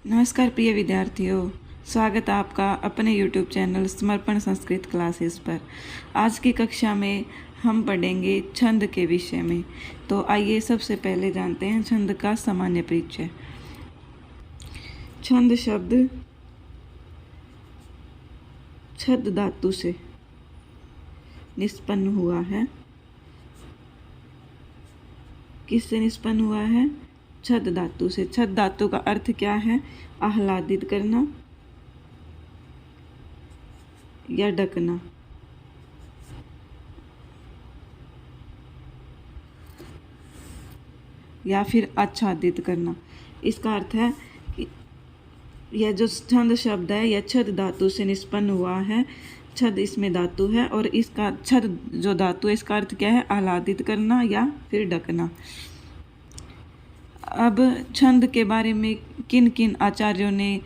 नमस्कार प्रिय विद्यार्थियों, स्वागत है आपका अपने YouTube चैनल समर्पण संस्कृत क्लासेस पर। आज की कक्षा में हम पढ़ेंगे छंद के विषय में। तो आइए सबसे पहले जानते हैं छंद का सामान्य परिचय। छंद शब्द छद धातु से निष्पन्न हुआ है। किससे निष्पन्न हुआ है? छद धातु से। छद धातु का अर्थ क्या है? आह्लादित करना या ढकना। या फिर आच्छादित करना। इसका अर्थ है कि यह जो छंद शब्द है यह छद धातु से निष्पन्न हुआ है। छद इसमें धातु है और इसका छद जो धातु है इसका अर्थ क्या है? आह्लादित करना या फिर ढकना। अब छंद के बारे में किन किन आचार्यों ने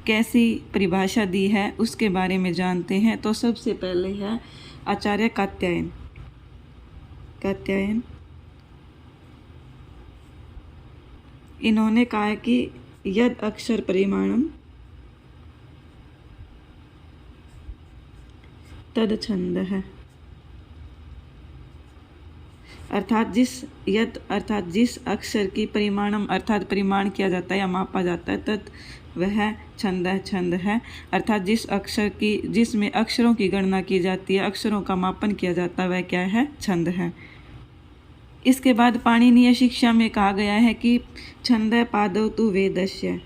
कैसी परिभाषा दी है उसके बारे में जानते हैं। तो सबसे पहले है आचार्य कात्यायन। इन्होंने कहा है कि यद अक्षर परिमाणम तद छंद है। अर्थात जिस अक्षर की परिमाणम अर्थात परिमाण किया जाता है या मापा जाता है तत् वह छंद है। अर्थात जिसमें अक्षरों की गणना की जाती है, अक्षरों का मापन किया जाता है, वह क्या है? छंद है। इसके बाद पाणिनीय शिक्षा में कहा गया है कि छंद पादौ तु वेदस्य।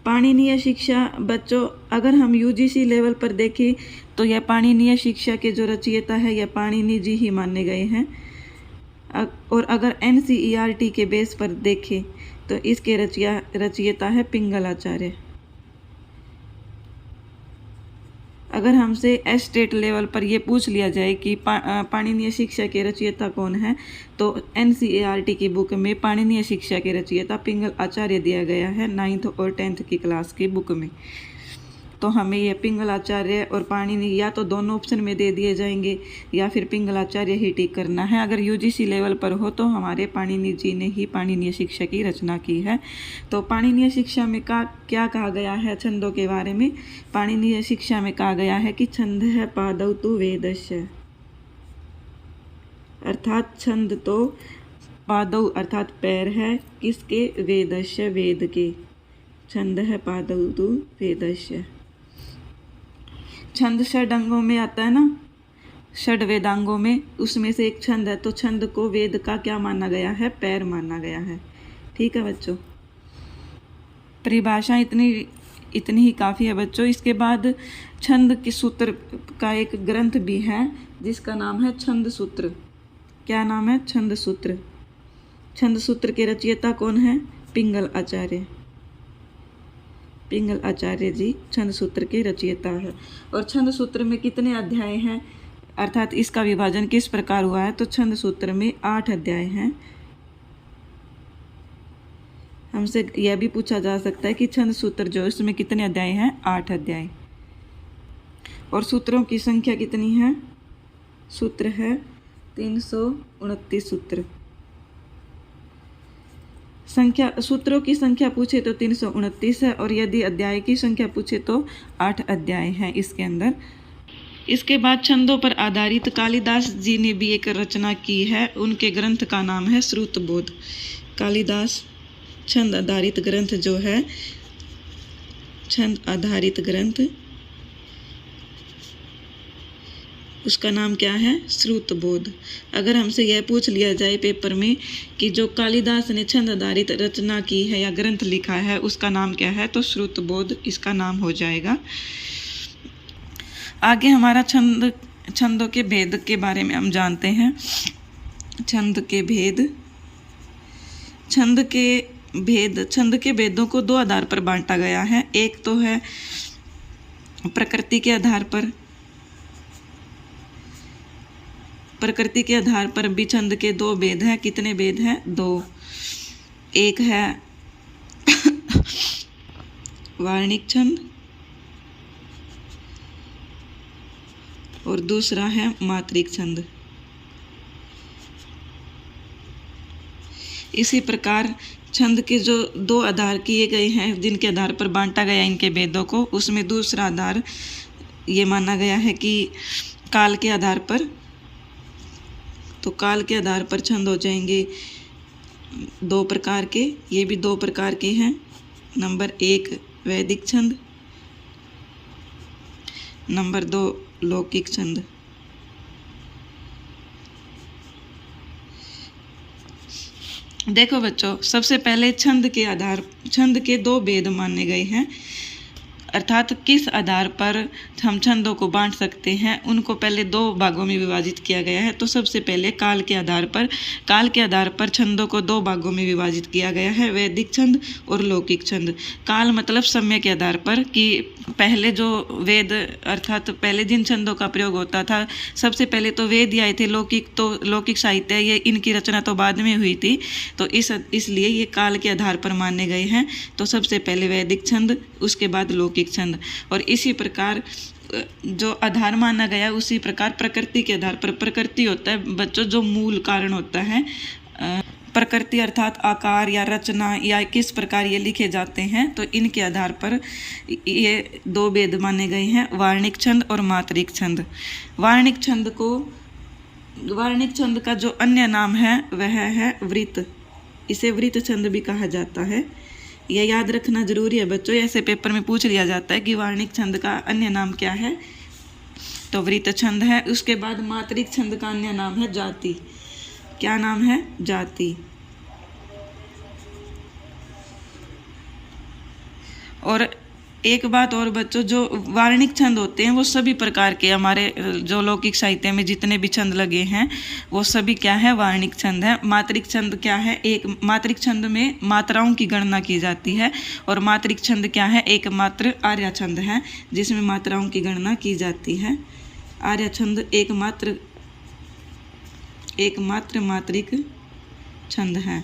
पाणिनीय शिक्षा बच्चों अगर हम यूजीसी लेवल पर देखें तो यह पाणिनीय शिक्षा के जो रचयिता है यह पाणिनि जी ही माने गए हैं। और अगर एनसीईआरटी के बेस पर देखें तो इसके रचयिता है पिंगलाचार्य। अगर हमसे स्टेट लेवल पर यह पूछ लिया जाए कि पाणिनीय शिक्षा के रचयिता कौन है तो एनसीईआरटी की बुक में पाणिनीय शिक्षा के रचयिता पिंगल आचार्य दिया गया है 9th और 10th की क्लास की बुक में। तो हमें यह पिंगल आचार्य और पाणिनि या तो दोनों ऑप्शन में दे दिए जाएंगे या फिर पिंगल आचार्य ही टिक करना है। अगर यूजीसी लेवल पर हो तो हमारे पाणिनि जी ने ही पाणिनीय शिक्षा की रचना की है। तो पाणिनीय शिक्षा में क्या कहा गया है छंदों के बारे में? पाणिनीय शिक्षा में कहा गया है कि छंद है पादौ तु वेदस्य। अर्थात छंद तो पादौ अर्थात पैर है किसके? वेदस्य वेद के। छंद है पादौ तु वेदस्य। छंद षड अंगों में आता है ना, षड वेदांगों में, उसमें से एक छंद है। तो छंद को वेद का क्या माना गया है? पैर माना गया है। ठीक है बच्चों, परिभाषा इतनी ही काफ़ी है बच्चों। इसके बाद छंद के सूत्र का एक ग्रंथ भी है जिसका नाम है छंद सूत्र। क्या नाम है? छंद सूत्र। छंद सूत्र के रचयिता कौन है? पिंगल आचार्य। पिंगल आचार्य जी छंद सूत्र के रचयिता है। और छंद सूत्र में कितने अध्याय हैं अर्थात इसका विभाजन किस प्रकार हुआ है? तो छंद सूत्र में 8 अध्याय हैं। हमसे यह भी पूछा जा सकता है कि छंद सूत्र जो इसमें कितने अध्याय हैं? 8 अध्याय। और सूत्रों की संख्या कितनी है? सूत्र है 329 सूत्र। सूत्रों की संख्या पूछे तो 329 है और यदि अध्याय की संख्या पूछे तो 8 अध्याय हैं इसके अंदर। इसके बाद छंदों पर आधारित कालिदास जी ने भी एक रचना की है। उनके ग्रंथ का नाम है श्रुतबोध। कालिदास छंद आधारित ग्रंथ जो है, छंद आधारित ग्रंथ, उसका नाम क्या है? श्रुतबोध। अगर हमसे यह पूछ लिया जाए पेपर में कि जो कालिदास ने छंद आधारित रचना की है या ग्रंथ लिखा है उसका नाम क्या है? तो श्रुतबोध इसका नाम हो जाएगा। आगे हमारा छंदों के भेद के बारे में हम जानते हैं। छंद के भेदों को 2 आधार पर बांटा गया है। एक तो है प्रकृति के आधार पर। प्रकृति के आधार पर भी छंद के 2 भेद हैं। कितने भेद हैं? 2। एक है वार्णिक छंद और दूसरा है मात्रिक छंद। इसी प्रकार छंद के जो 2 आधार किए गए हैं, जिनके आधार पर बांटा गया इनके वेदों को, उसमें दूसरा आधार ये माना गया है कि काल के आधार पर। तो काल के आधार पर छंद हो जाएंगे 2 प्रकार के, ये भी 2 प्रकार के हैं। नंबर 1 वैदिक छंद, नंबर 2 लौकिक छंद। देखो बच्चों, सबसे पहले छंद के 2 भेद माने गए हैं, अर्थात किस आधार पर हम छंदों को बांट सकते हैं, उनको पहले 2 भागों में विभाजित किया गया है। तो सबसे पहले काल के आधार पर छंदों को 2 भागों में विभाजित किया गया है, वैदिक छंद और लौकिक छंद। काल मतलब समय के आधार पर, कि पहले जो वेद अर्थात पहले जिन छंदों का प्रयोग होता था, सबसे पहले तो वेद ही आए थे। लौकिक साहित्य ये इनकी रचना तो बाद में हुई थी, तो इसलिए ये काल के आधार पर माने गए हैं। तो सबसे पहले वैदिक छंद, उसके बाद लौकिक छंद। और इसी प्रकार जो आधार माना गया, उसी प्रकार प्रकृति के आधार पर, प्रकृति होता है बच्चों जो मूल कारण होता है, प्रकृति अर्थात आकार या रचना या किस प्रकार ये लिखे जाते हैं, तो इनके आधार पर ये 2 भेद माने गए हैं, वार्णिक छंद और मात्रिक छंद। वार्णिक छंद का जो अन्य नाम है वह है वृत्त, इसे वृत्त छंद भी कहा जाता है। यह याद रखना जरूरी है बच्चों, ऐसे पेपर में पूछ लिया जाता है कि वार्णिक छंद का अन्य नाम क्या है, तो वृत्त छंद है। उसके बाद मात्रिक छंद का अन्य नाम है जाति। क्या नाम है? जाति। और एक बात और बच्चों, जो वार्णिक छंद होते हैं वो सभी प्रकार के, हमारे जो लौकिक साहित्य में जितने भी छंद लगे हैं वो सभी क्या है? वार्णिक छंद है। मात्रिक छंद क्या है? एक मात्रिक छंद में मात्राओं की गणना की जाती है, और मात्रिक छंद क्या है? एक मात्र आर्या छंद है जिसमें मात्राओं की गणना की जाती है। आर्या छंद एकमात्र मात्रिक छंद है।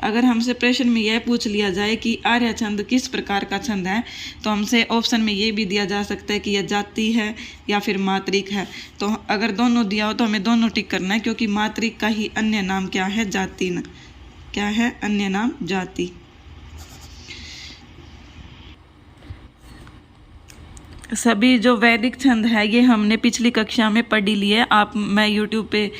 अगर हमसे प्रश्न में यह पूछ लिया जाए कि आर्या छंद किस प्रकार का छंद है, तो हमसे ऑप्शन में ये भी दिया जा सकता है कि यह जाति है या फिर मात्रिक है। तो अगर दोनों दिया हो तो हमें दोनों टिक करना है, क्योंकि मात्रिक का ही अन्य नाम क्या है? जाति। क्या है अन्य नाम? जाति। सभी जो वैदिक छंद है ये हमने पिछली कक्षा में पढ़ लिए। मैं यूट्यूब पे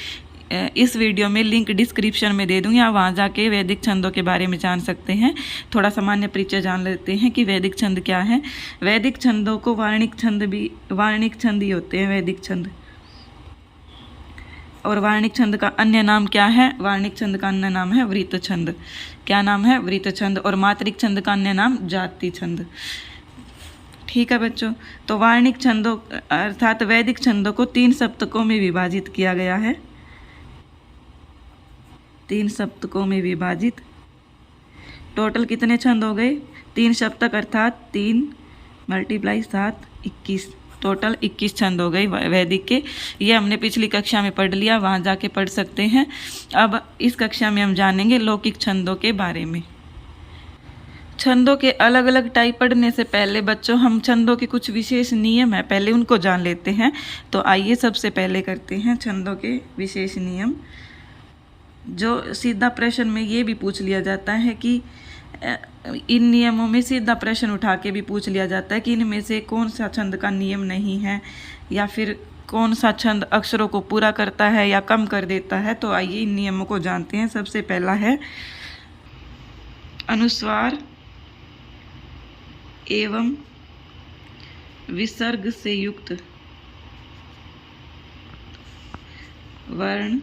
इस वीडियो में लिंक डिस्क्रिप्शन में दे दूँगी, आप वहाँ जाके वैदिक छंदों के बारे में जान सकते हैं। थोड़ा सामान्य परिचय जान लेते हैं कि वैदिक छंद क्या है। वैदिक छंदों को वार्णिक छंद ही होते हैं वैदिक छंद। और वार्णिक छंद का अन्य नाम क्या है? वार्णिक छंद का अन्य नाम है वृत्त छंद। क्या नाम है? वृत्त छंद। और मात्रिक छंद का अन्य नाम जाति छंद। ठीक है बच्चों, तो वार्णिक छंदों अर्थात वैदिक छंदों को 3 सप्तकों में विभाजित किया गया है। 3 सप्तकों में विभाजित। टोटल कितने छंद हो गए? 3 सप्तक अर्थात 3 × 7 21। टोटल 21 छंद हो गए वैदिक के। ये हमने पिछली कक्षा में पढ़ लिया, वहाँ जाके पढ़ सकते हैं। अब इस कक्षा में हम जानेंगे लौकिक छंदों के बारे में। छंदों के अलग अलग टाइप पढ़ने से पहले बच्चों हम छंदों के कुछ विशेष नियम है, पहले उनको जान लेते हैं। तो आइए सबसे पहले करते हैं छंदों के विशेष नियम। जो सीधा प्रश्न में ये भी पूछ लिया जाता है कि इन नियमों में सीधा प्रश्न उठा के भी पूछ लिया जाता है कि इनमें से कौन सा छंद का नियम नहीं है, या फिर कौन सा छंद अक्षरों को पूरा करता है या कम कर देता है। तो आइए इन नियमों को जानते हैं। सबसे पहला है अनुस्वार एवं विसर्ग से युक्त वर्ण।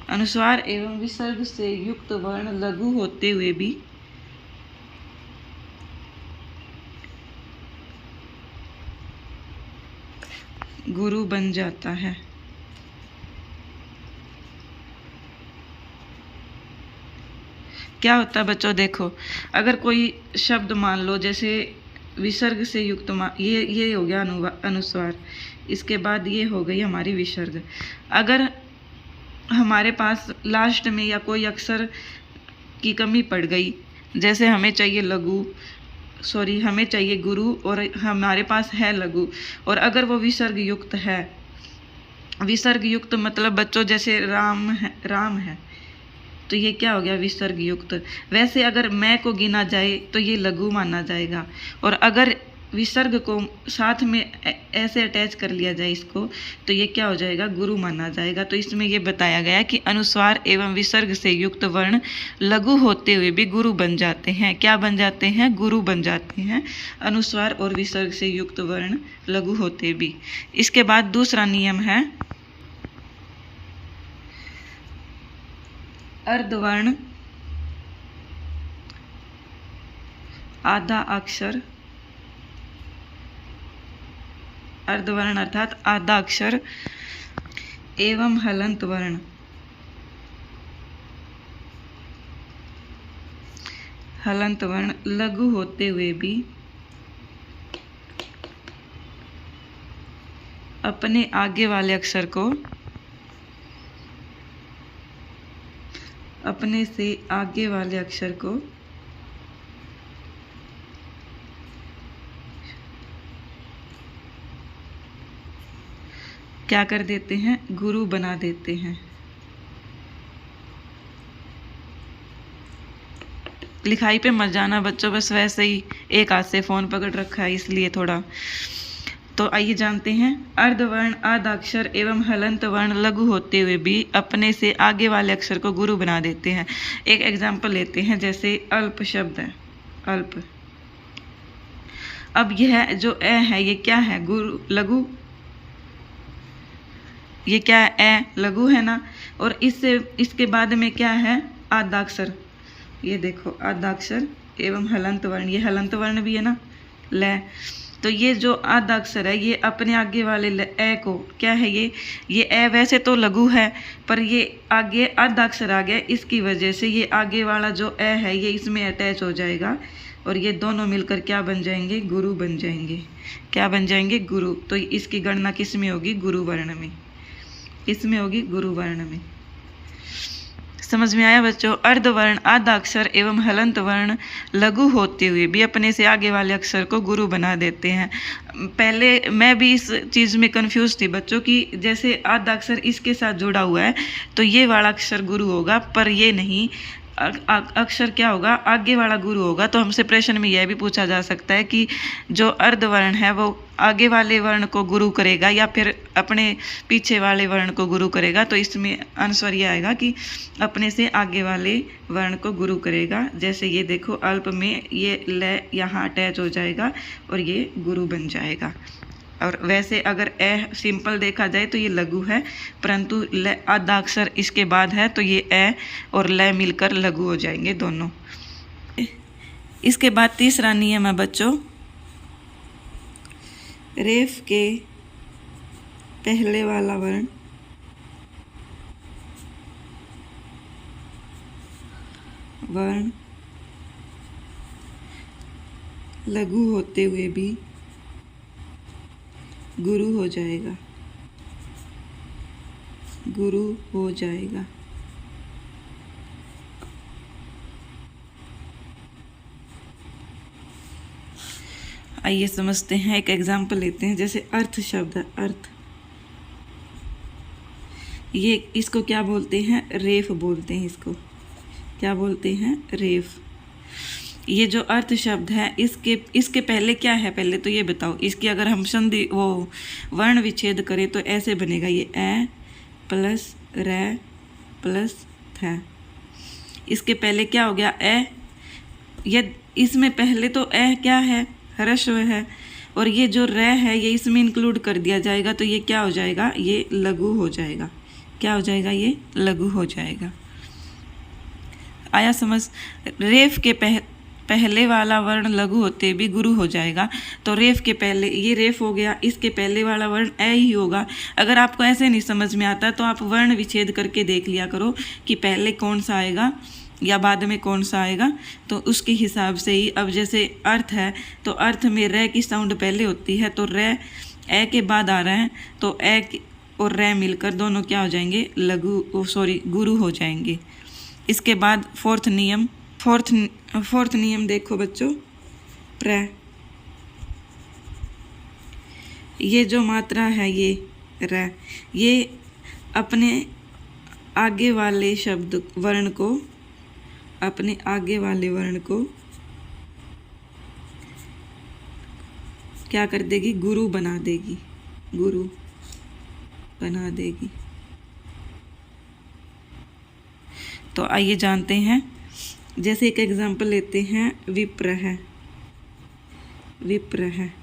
अनुस्वार एवं विसर्ग से युक्त वर्ण लघु होते हुए भी गुरु बन जाता है। क्या होता है बच्चों? देखो, अगर कोई शब्द मान लो, जैसे विसर्ग से युक्त ये हो गया अनुस्वार, इसके बाद ये हो गई हमारी विसर्ग। अगर हमारे पास लास्ट में या कोई अक्षर की कमी पड़ गई, जैसे हमें चाहिए हमें चाहिए गुरु और हमारे पास है लघु, और अगर वो विसर्ग युक्त है विसर्ग युक्त मतलब बच्चों जैसे राम है तो ये क्या हो गया, विसर्ग युक्त। वैसे अगर मैं को गिना जाए तो ये लघु माना जाएगा, और अगर विसर्ग को साथ में ऐसे अटैच कर लिया जाए इसको तो ये क्या हो जाएगा, गुरु माना जाएगा। तो इसमें ये बताया गया कि अनुस्वार एवं विसर्ग से युक्त वर्ण लघु होते हुए भी गुरु बन जाते हैं। क्या बन जाते हैं, गुरु बन जाते हैं। अनुस्वार और विसर्ग से युक्त वर्ण लघु होते भी। इसके बाद दूसरा नियम है अर्धवर्ण आधा अक्षर, अर्धवर्ण अर्थात आधा अक्षर एवं हलंत वर्ण, हलंत वर्ण लघु होते हुए भी अपने आगे वाले अक्षर को अपने से आगे वाले अक्षर को क्या कर देते हैं, गुरु बना देते हैं। लिखाई पे मत जाना बच्चों, बस वैसे ही एक हाथ से फोन पकड़ रखा है इसलिए थोड़ा। तो आइए जानते हैं, अर्धवर्ण आधा अक्षर एवं हलंत वर्ण लघु होते हुए भी अपने से आगे वाले अक्षर को गुरु बना देते हैं। एक एग्जाम्पल लेते हैं, जैसे अल्प शब्द है, अल्प। अब यह जो ए है ये क्या है, गुरु लघु, ये क्या है, ए लघु है ना। और इससे इसके बाद में क्या है, आधा अक्षर, ये देखो आधा अक्षर एवं हलंत वर्ण, ये हलंत वर्ण भी है ना, ले। तो ये जो आधा अक्षर है ये अपने आगे वाले ए को क्या है, ये ए वैसे तो लघु है पर ये आगे आधा अक्षर आ गया, इसकी वजह से ये आगे वाला जो ए है ये इसमें अटैच हो जाएगा और ये दोनों मिलकर क्या बन जाएंगे, गुरु बन जाएंगे। क्या बन जाएंगे, गुरु। तो इसकी गणना किस में होगी, गुरु वर्ण में, इसमें होगी गुरु वर्ण में। समझ में आया बच्चों। अर्धवर्ण आधा अक्षर एवं हलंत वर्ण लघु होते हुए भी अपने से आगे वाले अक्षर को गुरु बना देते हैं। पहले मैं भी इस चीज़ में कंफ्यूज थी बच्चों की, जैसे आधा अक्षर इसके साथ जुड़ा हुआ है तो ये वाला अक्षर गुरु होगा, पर ये नहीं, अक्षर क्या होगा, आगे वाला गुरु होगा। तो हमसे प्रश्न में यह भी पूछा जा सकता है कि जो अर्धवर्ण है वो आगे वाले वर्ण को गुरु करेगा या फिर अपने पीछे वाले वर्ण को गुरु करेगा। तो इसमें आंसर ये आएगा कि अपने से आगे वाले वर्ण को गुरु करेगा। जैसे ये देखो अल्प में ये ल यहाँ अटैच हो जाएगा और ये गुरु बन जाएगा। और वैसे अगर ए सिंपल देखा जाए तो ये लघु है, परंतु ल आधा अक्षर इसके बाद है तो ये ए और ल मिलकर लघु हो जाएंगे दोनों। इसके बाद तीसरा नियम है बच्चों, रेफ के पहले वाला वर्ण लघु होते हुए भी गुरु हो जाएगा, गुरु हो जाएगा। आइए समझते हैं, एक एग्जाम्पल लेते हैं। जैसे अर्थ शब्द है, अर्थ, ये इसको क्या बोलते हैं, रेफ बोलते हैं। इसको क्या बोलते हैं, रेफ। ये जो अर्थ शब्द है इसके पहले क्या है, पहले तो ये बताओ। इसकी अगर हम संधि वो वर्ण विच्छेद करें तो ऐसे बनेगा, ये ए प्लस रे प्लस थ। इसके पहले क्या हो गया, ए। ये इसमें पहले तो ए क्या है, ह्रस्व है, और ये जो रे है ये इसमें इंक्लूड कर दिया जाएगा तो ये क्या हो जाएगा, ये लघु हो जाएगा। क्या हो जाएगा, ये लघु हो जाएगा। आया समझ। रेफ के पहले वाला वर्ण लघु होते भी गुरु हो जाएगा। तो रेफ के पहले, ये रेफ हो गया, इसके पहले वाला वर्ण ए ही होगा। अगर आपको ऐसे नहीं समझ में आता तो आप वर्ण विच्छेद करके देख लिया करो कि पहले कौन सा आएगा या बाद में कौन सा आएगा, तो उसके हिसाब से ही। अब जैसे अर्थ है तो अर्थ में रे की साउंड पहले होती है, तो रे ए के बाद आ रहा है तो ए और रे मिलकर दोनों क्या हो जाएंगे, गुरु हो जाएंगे। इसके बाद फोर्थ नियम देखो बच्चों, प्र। ये जो मात्रा है ये र, ये अपने आगे वाले शब्द वर्ण को, अपने आगे वाले वर्ण को क्या कर देगी, गुरु बना देगी, गुरु बना देगी। तो आइए जानते हैं, जैसे एक एग्जाम्पल लेते हैं, विप्र है, विप्र है।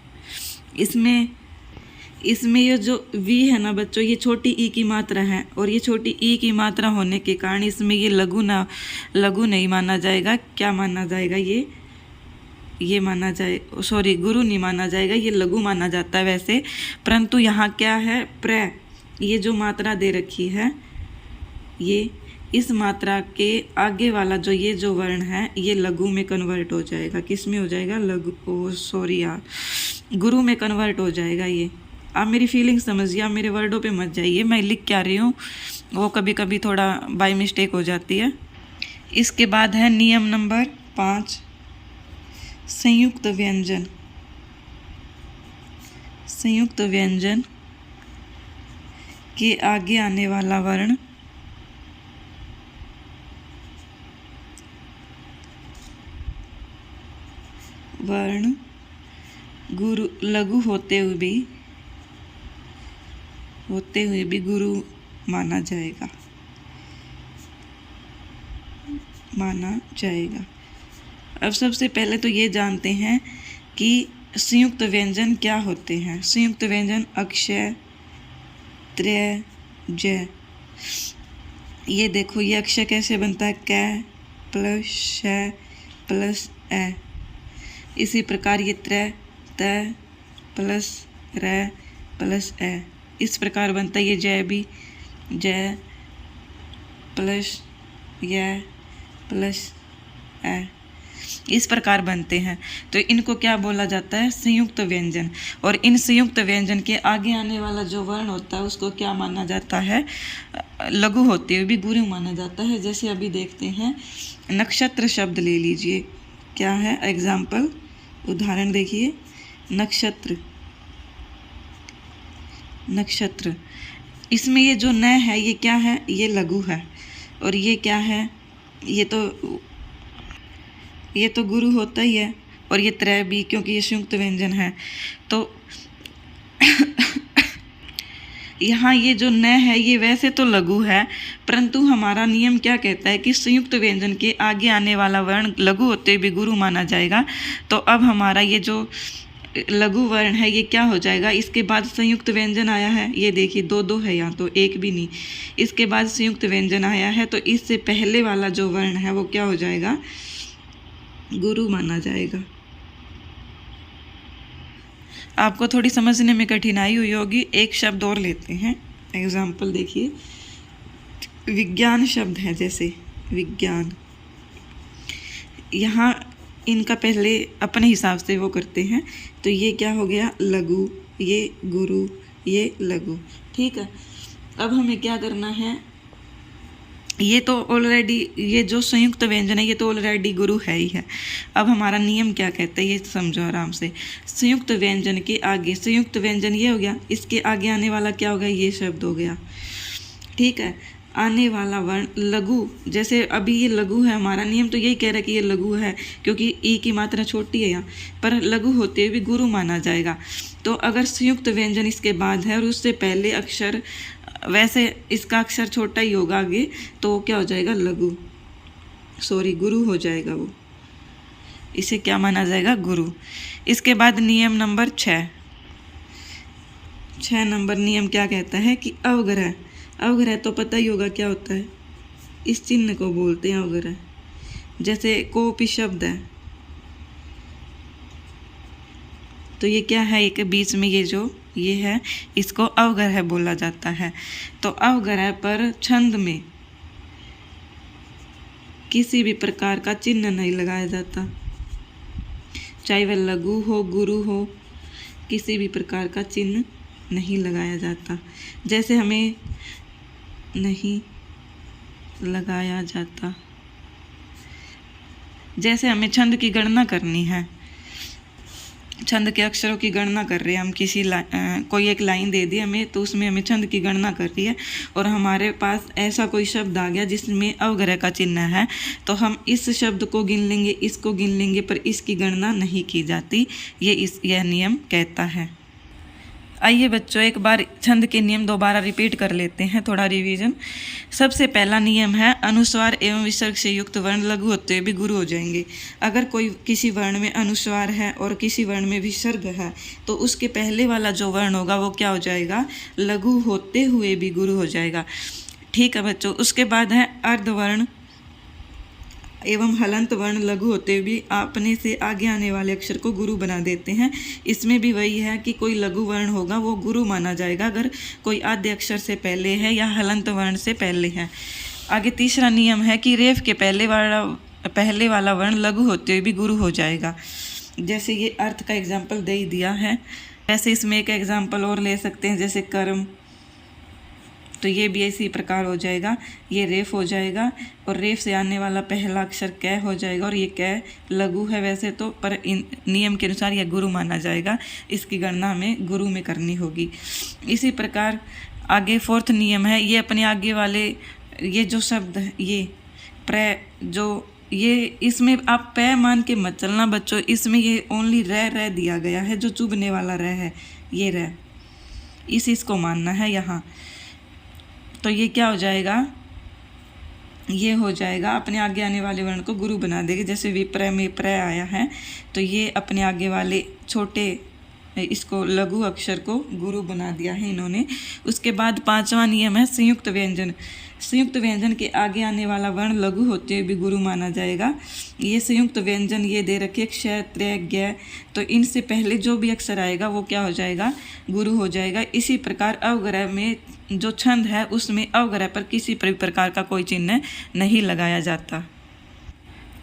इसमें ये जो वी है ना बच्चों, ये छोटी ई की मात्रा है, और ये छोटी ई की मात्रा होने के कारण इसमें ये लघु नहीं माना जाएगा। क्या माना जाएगा, ये माना जाए, सॉरी गुरु नहीं माना जाएगा, ये लघु माना जाता है वैसे। परंतु यहाँ क्या है, प्र, ये जो मात्रा दे रखी है, ये इस मात्रा के आगे वाला ये जो वर्ण है ये लघु में कन्वर्ट हो जाएगा। किस में हो जाएगा, लघु, सॉरी यार, गुरु में कन्वर्ट हो जाएगा। ये आप मेरी फीलिंग समझिए, आप मेरे वर्डों पे मत जाइए, मैं लिख क्या रही हूँ वो कभी कभी थोड़ा बाय मिस्टेक हो जाती है। इसके बाद है नियम नंबर 5, संयुक्त व्यंजन। संयुक्त व्यंजन के आगे आने वाला वर्ण गुरु लघु होते हुए भी गुरु माना जाएगा, अब सबसे पहले तो ये जानते हैं कि संयुक्त व्यंजन क्या होते हैं। संयुक्त व्यंजन अक्षय, त्रय, जय। ये देखो, ये अक्षय कैसे बनता है, कै प्लस श प्लस ए। इसी प्रकार ये त्रय, त प्लस र प्लस ए, इस प्रकार बनता है। ये जय भी, जय प्लस य प्लस ए, इस प्रकार बनते हैं। तो इनको क्या बोला जाता है, संयुक्त व्यंजन। और इन संयुक्त व्यंजन के आगे आने वाला जो वर्ण होता है उसको क्या माना जाता है, लघु होते हुए भी गुरु माना जाता है। जैसे अभी देखते हैं, नक्षत्र शब्द ले लीजिए, क्या है एग्जाम्पल, उदाहरण देखिए, नक्षत्र, नक्षत्र। इसमें ये जो न है ये क्या है, ये लघु है, और ये क्या है, ये तो गुरु होता ही है, और ये त्रय भी, क्योंकि ये संयुक्त व्यंजन है। तो यहाँ ये जो न है ये वैसे तो लघु है, परंतु हमारा नियम क्या कहता है कि संयुक्त व्यंजन के आगे आने वाला वर्ण लघु होते भी गुरु माना जाएगा। तो अब हमारा ये जो लघु वर्ण है ये क्या हो जाएगा, इसके बाद संयुक्त व्यंजन आया है, ये देखिए दो है यहाँ, तो एक भी नहीं। इसके बाद संयुक्त व्यंजन आया है, तो इससे पहले वाला जो वर्ण है वो क्या हो जाएगा, गुरु माना जाएगा। आपको थोड़ी समझने में कठिनाई हुई होगी, एक शब्द और लेते हैं, एग्जाम्पल देखिए, विज्ञान शब्द है, जैसे विज्ञान। यहाँ इनका पहले अपने हिसाब से वो करते हैं, तो ये क्या हो गया, लघु, ये गुरु, ये लघु, ठीक है। अब हमें क्या करना है, ये तो ऑलरेडी, ये जो संयुक्त व्यंजन है ये तो ऑलरेडी गुरु है ही है। अब हमारा नियम क्या कहता है ये समझो आराम से। संयुक्त व्यंजन के आगे, संयुक्त व्यंजन ये हो गया, इसके आगे आने वाला क्या हो गया, ये शब्द हो गया, ठीक है। आने वाला वर्ण लघु, जैसे अभी ये लघु है, हमारा नियम तो यही कह रहा है कि ये लघु है, क्योंकि ई की मात्रा छोटी है यहाँ पर, लघु होते हुए भी गुरु माना जाएगा। तो अगर संयुक्त व्यंजन इसके बाद है और उससे पहले अक्षर, वैसे इसका अक्षर छोटा ही होगा आगे, तो क्या हो जाएगा, लघु, सॉरी गुरु हो जाएगा वो, इसे क्या माना जाएगा, गुरु। इसके बाद नियम नंबर 6 नंबर नियम क्या कहता है कि अवग्रह। अवग्रह तो पता ही होगा क्या होता है, इस चिन्ह को बोलते हैं अवग्रह। जैसे कोपी शब्द है, तो ये क्या है, एक बीच में ये जो ये है, इसको अवग्रह बोला जाता है। तो अवग्रह पर छंद में किसी भी प्रकार का चिन्ह नहीं लगाया जाता, चाहे वह लघु हो, गुरु हो, किसी भी प्रकार का चिन्ह नहीं लगाया जाता। जैसे हमें नहीं लगाया जाता, जैसे हमें छंद की गणना करनी है, छंद के अक्षरों की गणना कर रहे हैं हम। कोई एक लाइन दे दी हमें, तो उसमें हमें छंद की गणना कर रही है और हमारे पास ऐसा कोई शब्द आ गया जिसमें अवग्रह का चिन्ह है, तो हम इस शब्द को गिन लेंगे, इसको गिन लेंगे, पर इसकी गणना नहीं की जाती। यह नियम कहता है। आइए बच्चों, एक बार छंद के नियम दोबारा रिपीट कर लेते हैं, थोड़ा रिवीजन। सबसे पहला नियम है, अनुस्वार एवं विसर्ग से युक्त वर्ण लघु होते हुए भी गुरु हो जाएंगे। अगर कोई किसी वर्ण में अनुस्वार है और किसी वर्ण में विसर्ग है, तो उसके पहले वाला जो वर्ण होगा वो क्या हो जाएगा, लघु होते हुए भी गुरु हो जाएगा। ठीक है बच्चों। उसके बाद है अर्धवर्ण एवं हलंत वर्ण लघु होते हुए भी अपने से आगे आने वाले अक्षर को गुरु बना देते हैं। इसमें भी वही है कि कोई लघु वर्ण होगा वो गुरु माना जाएगा अगर कोई आद्य अक्षर से पहले है या हलंत वर्ण से पहले है। आगे तीसरा नियम है कि रेफ के पहले वाला वर्ण लघु होते हुए भी गुरु हो जाएगा। जैसे ये अर्थ का एग्जाम्पल दे ही दिया है, वैसे इसमें एक एग्जाम्पल और ले सकते हैं, जैसे कर्म, तो ये भी इसी प्रकार हो जाएगा। ये रेफ हो जाएगा और रेफ से आने वाला पहला अक्षर कै हो जाएगा और ये कै लघु है वैसे तो, पर इन नियम के अनुसार यह गुरु माना जाएगा। इसकी गणना हमें गुरु में करनी होगी। इसी प्रकार आगे फोर्थ नियम है, ये अपने आगे वाले ये जो शब्द है, ये प्र जो ये इसमें आप पै मान के मत चलना बच्चों, इसमें ये ओनली रह दिया गया है, जो चुभने वाला रह है, ये रह, इसको मानना है यहाँ। तो ये क्या हो जाएगा, ये हो जाएगा अपने आगे आने वाले वर्ण को गुरु बना देगी। जैसे विप्र में प्र आया है, तो ये अपने आगे वाले छोटे इसको लघु अक्षर को गुरु बना दिया है इन्होंने। उसके बाद पांचवा नियम है संयुक्त व्यंजन। संयुक्त व्यंजन के आगे आने वाला वर्ण लघु होते हुए भी गुरु माना जाएगा। ये संयुक्त व्यंजन ये दे रखे क्ष, त्र, ज्ञ, तो इनसे पहले जो भी अक्षर आएगा वो क्या हो जाएगा, गुरु हो जाएगा। इसी प्रकार अवग्रह में जो छंद है उसमें अवग्रह पर किसी प्रकार का कोई चिन्ह नहीं लगाया जाता।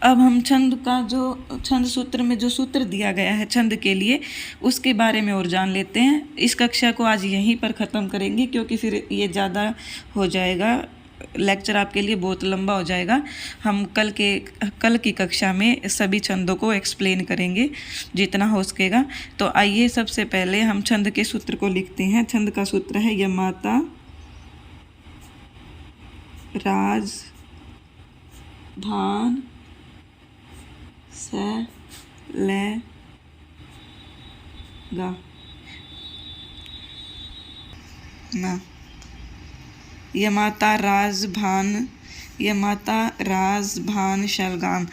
अब हम छंद सूत्र में जो सूत्र दिया गया है छंद के लिए, उसके बारे में और जान लेते हैं। इस कक्षा को आज यहीं पर ख़त्म करेंगे, क्योंकि फिर ये ज़्यादा हो जाएगा, लेक्चर आपके लिए बहुत लंबा हो जाएगा। हम कल की कक्षा में सभी छंदों को एक्सप्लेन करेंगे जितना हो सकेगा। तो आइए सबसे पहले हम छंद के सूत्र को लिखते हैं। छंद का सूत्र है यमाता राज भान से ले गा ना। यमाता राज भान शलगाम।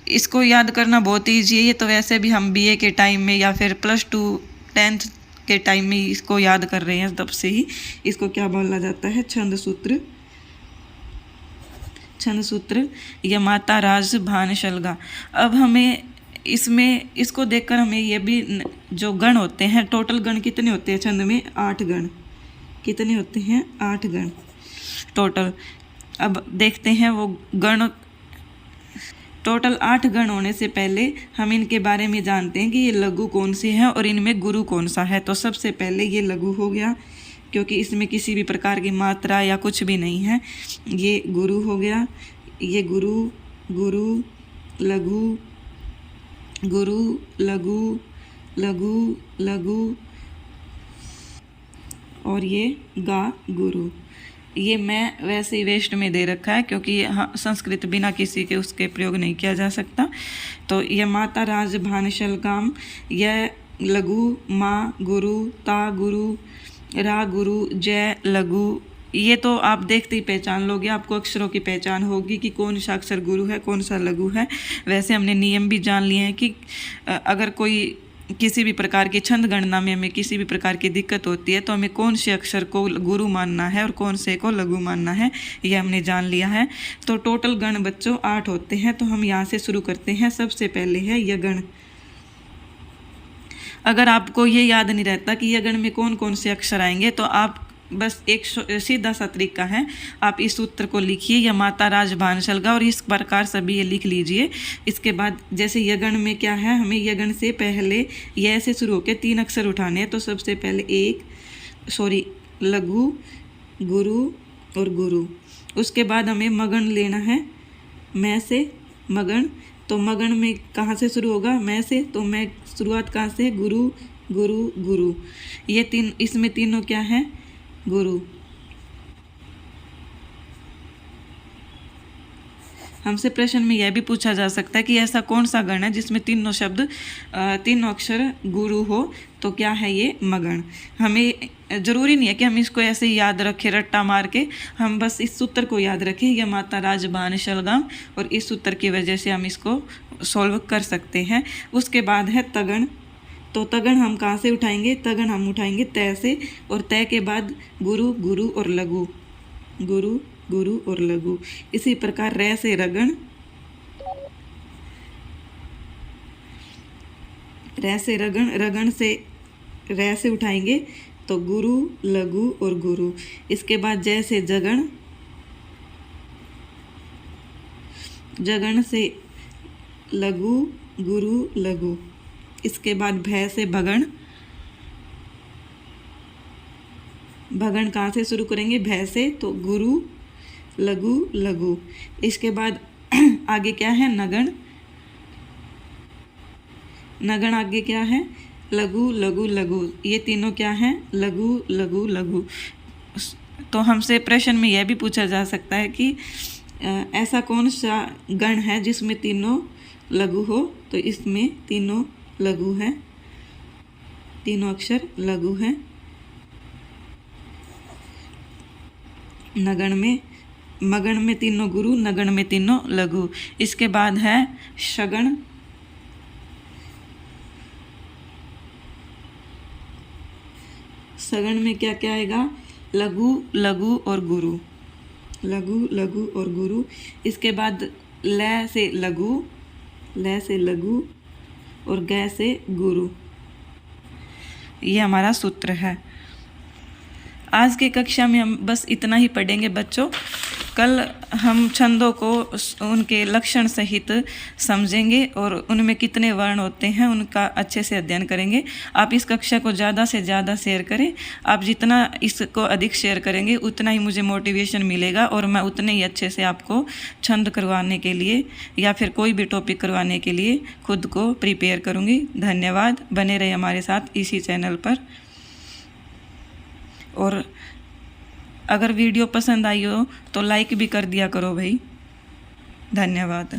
इसको याद करना बहुत ईजी है। ये तो वैसे भी हम बीए के टाइम में या फिर +2 10th के टाइम में इसको याद कर रहे हैं, तब से ही इसको क्या बोला जाता है, छंद सूत्र यमाता राज भान शलगा। अब हमें इसको देखकर हमें ये भी, जो गण होते हैं, टोटल गण कितने होते हैं छंद में, 8 गण। कितने होते हैं, 8 गण टोटल। अब देखते हैं वो गण। टोटल 8 गण होने से पहले हम इनके बारे में जानते हैं कि ये लघु कौन से हैं और इनमें गुरु कौन सा है। तो सबसे पहले ये लघु हो गया, क्योंकि इसमें किसी भी प्रकार की मात्रा या कुछ भी नहीं है। ये गुरु हो गया, ये गुरु लघु लघु और ये गा गुरु। ये मैं वैसे ही वेस्ट में दे रखा है, क्योंकि संस्कृत बिना किसी के उसके प्रयोग नहीं किया जा सकता। तो यह माता राज भान शलगाम, यह लघु, माँ गुरु, ता गुरु, रा गुरु, जय लघु। ये तो आप देखते ही पहचान लोगे, आपको अक्षरों की पहचान होगी कि कौन सा अक्षर गुरु है, कौन सा लघु है। वैसे हमने नियम भी जान लिए हैं कि अगर कोई किसी भी प्रकार की छंद गणना में हमें किसी भी प्रकार की दिक्कत होती है, तो हमें कौन से अक्षर को गुरु मानना है और कौन से को लघु मानना है, ये हमने जान लिया है। तो टोटल गण बच्चों 8 होते हैं। तो हम यहाँ से शुरू करते हैं। सबसे पहले है यगण। अगर आपको ये याद नहीं रहता कि यगण में कौन कौन से अक्षर आएंगे, तो आप बस एक सीधा सा तरीका है, आप इस सूत्र को लिखिए, यमाता राज भान शलगा, और इस प्रकार सभी ये लिख लीजिए। इसके बाद जैसे यगण में क्या है, हमें यगण से पहले य से शुरू होकर 3 अक्षर उठाने हैं। तो सबसे पहले लघु, गुरु और गुरु। उसके बाद हमें मगन लेना है, मैं से मगन, तो मगन में कहाँ से शुरू होगा? मैं से। तो मैं शुरुआत कहाँ से? गुरु गुरु गुरु। ये तीन, इसमें तीनों क्या है? गुरु। हमसे प्रश्न में यह भी पूछा जा सकता है कि ऐसा कौन सा गण है जिसमें तीनों शब्द, तीनों अक्षर गुरु हो? तो क्या है ये? मगन। हमें जरूरी नहीं है कि हम इसको ऐसे ही याद रखें रट्टा मार के, हम बस इस सूत्र को याद रखें, यह माता राजबान शलगाम, और इस सूत्र की वजह से हम इसको सॉल्व कर सकते हैं। उसके बाद है तगण। तो तगण हम कहाँ से उठाएंगे? तगण हम उठाएंगे तय से, और तय के बाद गुरु गुरु और लघु, गुरु गुरु और लघु। इसी प्रकार रै से रगण, रै से रगण, रगण से रै से उठाएंगे तो गुरु लघु और गुरु। इसके बाद जय से जगण, जगण से लघु गुरु लघु। इसके बाद भय से भगण, भगण कहाँ से शुरू करेंगे? भय से, तो गुरु लघु लघु। इसके बाद आगे क्या है? नगण, नगण आगे क्या है? लघु लघु लघु। ये तीनों क्या है? लघु लघु लघु। तो हमसे प्रश्न में यह भी पूछा जा सकता है कि ऐसा कौन सा गण है जिसमें तीनों लघु हो? तो इसमें तीनों लघु है, तीनों अक्षर लघु हैं नगण में। मगण में तीनों गुरु, नगण में तीनों लघु। इसके बाद है शगण, सगण में क्या क्या आएगा? लघु लघु और गुरु, लघु लघु और गुरु। इसके बाद लय से लघु, लय से लघु और गय से गुरु। ये हमारा सूत्र है। आज की कक्षा में हम बस इतना ही पढ़ेंगे बच्चों। कल हम छंदों को उनके लक्षण सहित समझेंगे और उनमें कितने वर्ण होते हैं उनका अच्छे से अध्ययन करेंगे। आप इस कक्षा को ज़्यादा से ज़्यादा शेयर करें। आप जितना इसको अधिक शेयर करेंगे उतना ही मुझे मोटिवेशन मिलेगा और मैं उतने ही अच्छे से आपको छंद करवाने के लिए या फिर कोई भी टॉपिक करवाने के लिए खुद को प्रिपेयर करूँगी। धन्यवाद। बने रहे हमारे साथ इसी चैनल पर। और अगर वीडियो पसंद आई हो तो लाइक भी कर दिया करो भाई। धन्यवाद।